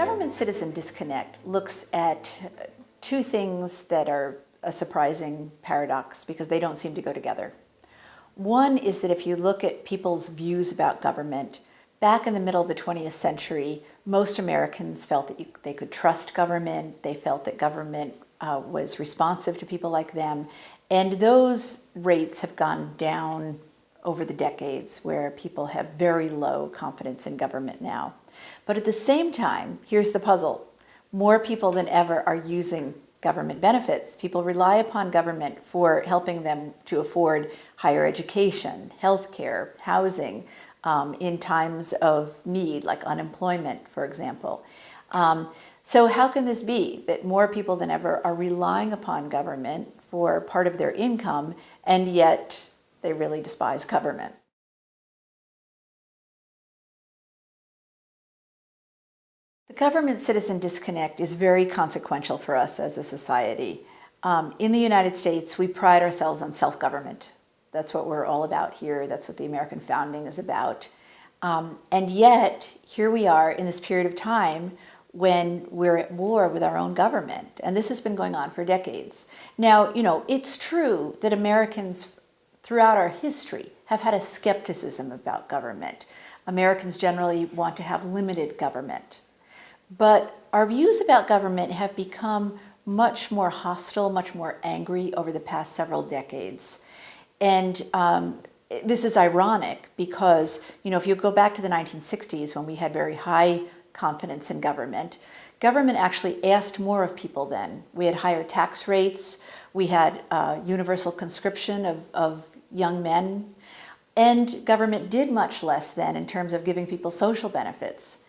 Government-citizen disconnect looks at two things that are a surprising paradox because they don't seem to go together. One is that if you look at people's views about government, back in the middle of the 20th century, most Americans felt that they could trust government, they felt that government was responsive to people like them, and those rates have gone down over the decades where people have very low confidence in government now. But at the same time, here's the puzzle. More people than ever are using government benefits. People rely upon government for helping them to afford higher education, healthcare, housing, in times of need, like unemployment, for example. So how can this be that more people than ever are relying upon government for part of their income, and yet they really despise government? The government-citizen disconnect is very consequential for us as a society. In the United States, we pride ourselves on self-government. That's what we're all about here. That's what the American founding is about. And yet, here we are in this period of time when we're at war with our own government. And this has been going on for decades. Now, it's true that Americans throughout our history have had a skepticism about government. Americans generally want to have limited government. But our views about government have become much more hostile, much more angry over the past several decades. And this is ironic because, if you go back to the 1960s when we had very high confidence in government, government actually asked more of people then. We had higher tax rates, we had universal conscription of young men, and government did much less then in terms of giving people social benefits.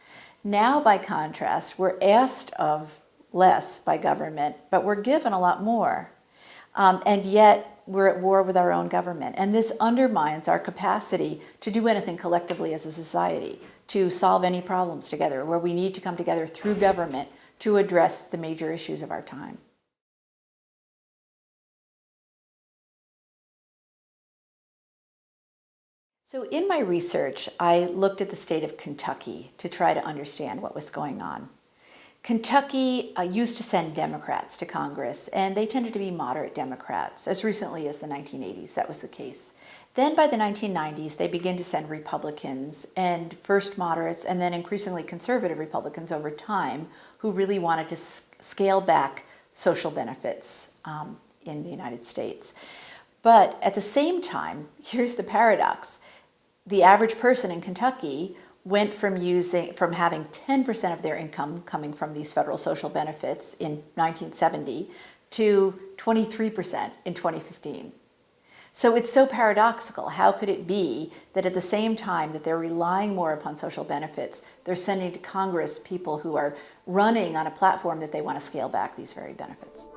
Now, by contrast, we're asked of less by government, but we're given a lot more. And yet, we're at war with our own government. And this undermines our capacity to do anything collectively as a society, to solve any problems together, where we need to come together through government to address the major issues of our time. So in my research, I looked at the state of Kentucky to try to understand what was going on. Kentucky used to send Democrats to Congress, and they tended to be moderate Democrats. As recently as the 1980s, that was the case. Then by the 1990s, they began to send Republicans, and first moderates, and then increasingly conservative Republicans over time, who really wanted to scale back social benefits in the United States. But at the same time, here's the paradox. The average person in Kentucky went from having 10% of their income coming from these federal social benefits in 1970 to 23% in 2015. So it's so paradoxical. How could it be that at the same time that they're relying more upon social benefits, they're sending to Congress people who are running on a platform that they want to scale back these very benefits?